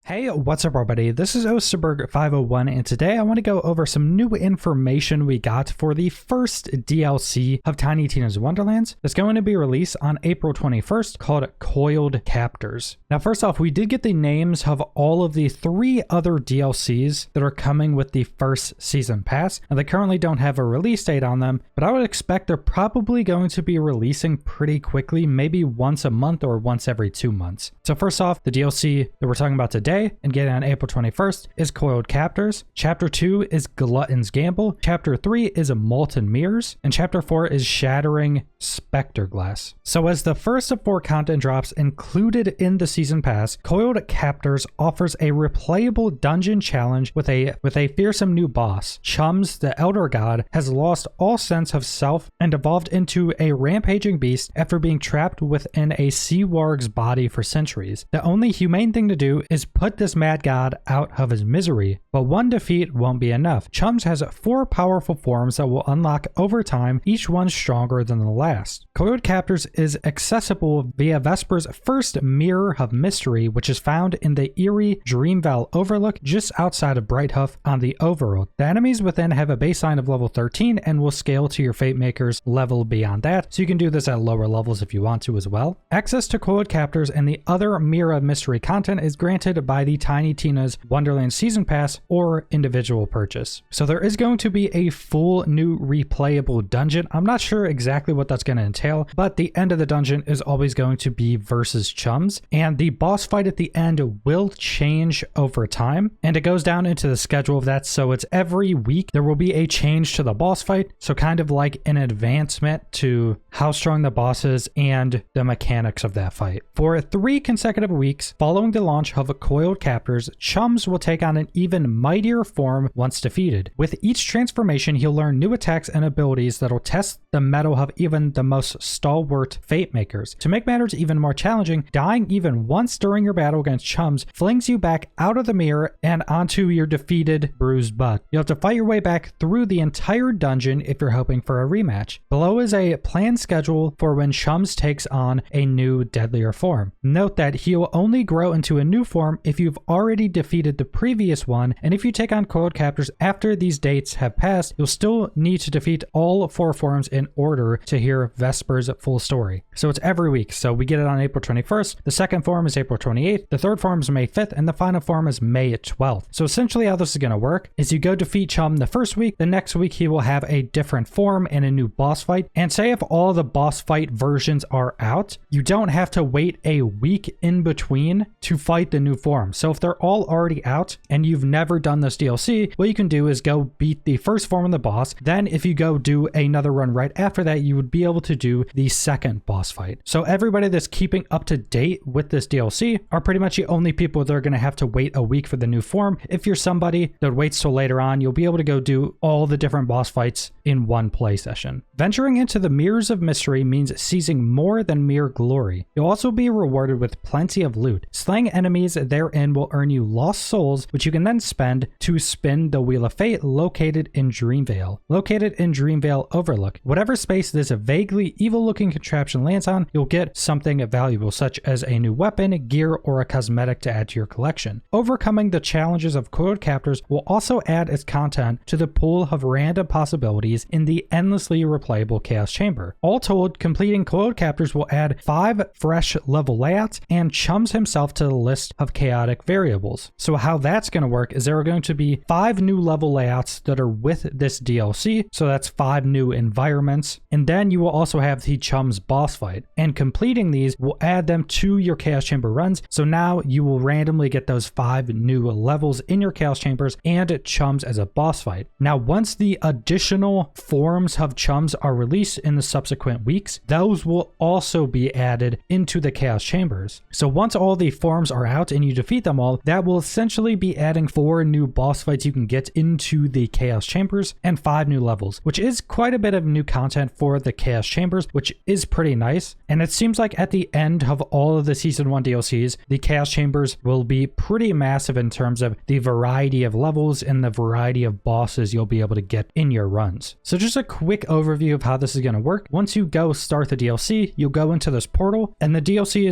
Hey, what's up everybody? This is Osterberg501 and today I want to go over some new information we got for the first DLC of Tiny Tina's Wonderlands that's going to be released on April 21st called Coiled Captors. Now first off, we did get the names of all of the 3 other DLCs that are coming with the first season pass. Now they currently don't have a release date on them, but I would expect they're probably going to be releasing pretty quickly, maybe once a month or once every 2 months. So first off, the DLC that we're talking about today and getting on April 21st is Coiled Captors. Chapter 2 is Glutton's Gamble. Chapter 3 is Molten Mirrors. And Chapter 4 is Shattering Spectre Glass. So as the first of 4 content drops included in the season pass, Coiled Captors offers a replayable dungeon challenge with a fearsome new boss. Chums, the Elder God, has lost all sense of self and evolved into a rampaging beast after being trapped within a sea warg's body for centuries. The only humane thing to do is put this mad god out of his misery, but one defeat won't be enough. Chums has 4 powerful forms that will unlock over time, each one stronger than the last. Coiled Captors is accessible via Vesper's first Mirror of Mystery, which is found in the eerie Dreamvale Overlook just outside of Brighthoof on the Overworld. The enemies within have a baseline of level 13 and will scale to your Fate Maker's level beyond that, so you can do this at lower levels if you want to as well. Access to Coiled Captors and the other Mirror of Mystery content is granted by the Tiny Tina's Wonderlands Season Pass or individual purchase. So there is going to be a full new replayable dungeon. I'm not sure exactly what that's going to entail, but the end of the dungeon is always going to be versus Chums, and the boss fight at the end will change over time, and it goes down into the schedule of that, so it's every week there will be a change to the boss fight, so kind of like an advancement to how strong the boss is and the mechanics of that fight. For 3 consecutive weeks following the launch of Coiled Captors, Chums will take on an even mightier form once defeated. With each transformation, he'll learn new attacks and abilities that'll test the mettle of even the most stalwart Fate Makers. To make matters even more challenging, dying even once during your battle against Chums flings you back out of the mirror and onto your defeated, bruised butt. You'll have to fight your way back through the entire dungeon if you're hoping for a rematch. Below is a planned schedule for when Chums takes on a new, deadlier form. Note that he'll only grow into a new form if you've already defeated the previous one, and if you take on Coiled Captors after these dates have passed, you'll still need to defeat all 4 forms in order to hear Vesper's full story. So it's every week, so we get it on April 21st, the second form is April 28th, the third form is May 5th, and the final form is May 12th. So essentially how this is going to work is you go defeat Chum the first week, the next week he will have a different form and a new boss fight, and say if all the boss fight versions are out, you don't have to wait a week in between to fight the new form. So if they're all already out and you've never done this DLC, what you can do is go beat the first form of the boss. Then if you go do another run right after that, you would be able to do the second boss fight. So everybody that's keeping up to date with this DLC are pretty much the only people that are going to have to wait a week for the new form. If you're somebody that waits till later on, you'll be able to go do all the different boss fights in one play session. Venturing into the Mirrors of Mystery means seizing more than mere glory. You'll also be rewarded with plenty of loot. Slaying enemies therein will earn you lost souls, which you can then spend to spin the Wheel of Fate located in Dreamvale. Located in Dreamvale Overlook. Whatever space this vaguely evil-looking contraption lands on, you'll get something valuable, such as a new weapon, gear, or a cosmetic to add to your collection. Overcoming the challenges of Coiled Captors will also add its content to the pool of random possibilities in the endlessly replayable Chaos Chamber. All told, completing Coiled Captors will add 5 fresh level layouts and Chums himself to the list of chaotic variables. So how that's going to work is there are going to be 5 new level layouts that are with this DLC, so that's 5 new environments, and then you will also have the Chums boss fight, and completing these will add them to your Chaos Chamber runs, so now you will randomly get those 5 new levels in your Chaos Chambers and Chums as a boss fight. Now once the additional forms of Chums are released in the subsequent weeks, those will also be added into the Chaos Chambers. So once all the forms are out and you defeat them all, that will essentially be adding 4 new boss fights you can get into the Chaos Chambers and 5 new levels, which is quite a bit of new content for the Chaos Chambers, which is pretty nice. And it seems like at the end of all of the Season 1 DLCs, the Chaos Chambers will be pretty massive in terms of the variety of levels and the variety of bosses you'll be able to get in your runs. So just a quick overview of how this is going to work. Once you go start the DLC, you'll go into this portal, and the DLC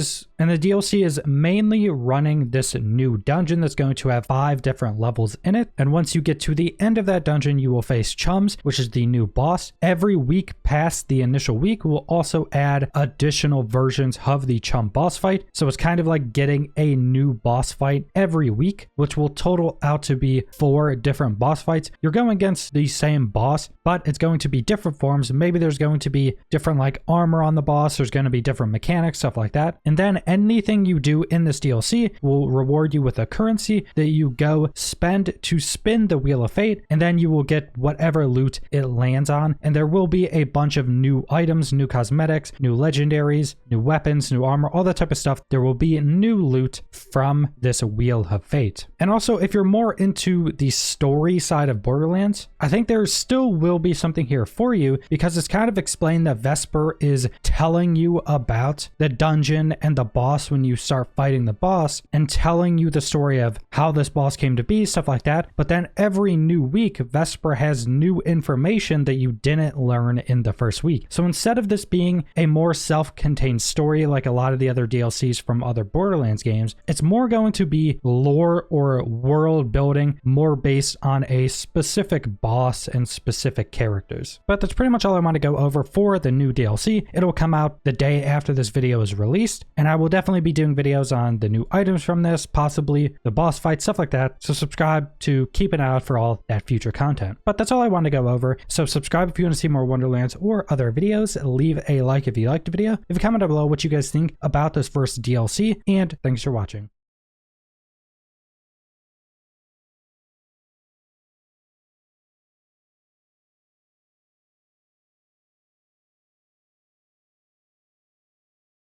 is mainly running this new dungeon that's going to have 5 different levels in it. And once you get to the end of that dungeon, you will face Chums, which is the new boss. Every week past the initial week will also add additional versions of the Chum boss fight. So it's kind of like getting a new boss fight every week, which will total out to be 4 different boss fights. You're going against the same boss, but it's going to be different forms. Maybe there's going to be different like armor on the boss. There's going to be different mechanics, stuff like that. And then anything you do in this DLC will reward you with a currency that you go spend to spin the Wheel of Fate, and then you will get whatever loot it lands on. And there will be a bunch of new items, new cosmetics, new legendaries, new weapons, new armor, all that type of stuff. There will be new loot from this Wheel of Fate. And also, if you're more into the story side of Borderlands, I think there still will be something here for you, because it's kind of explained that Vesper is telling you about the dungeon and the boss when you start fighting the boss, and telling you the story of how this boss came to be, stuff like that. But then every new week, Vesper has new information that you didn't learn in the first week. So instead of this being a more self-contained story like a lot of the other DLCs from other Borderlands games, it's more going to be lore or world building, more based on a specific boss and specific characters. But that's pretty much all I want to go over for the new DLC. It'll come out the day after this video is released, and I will definitely be doing videos on the new items from this, possibly the boss fight, stuff like that. So subscribe to keep an eye out for all that future content. But that's all I want to go over. So subscribe if you want to see more Wonderlands or other videos. Leave a like if you liked the video. If you comment down below what you guys think about this first DLC, and thanks for watching.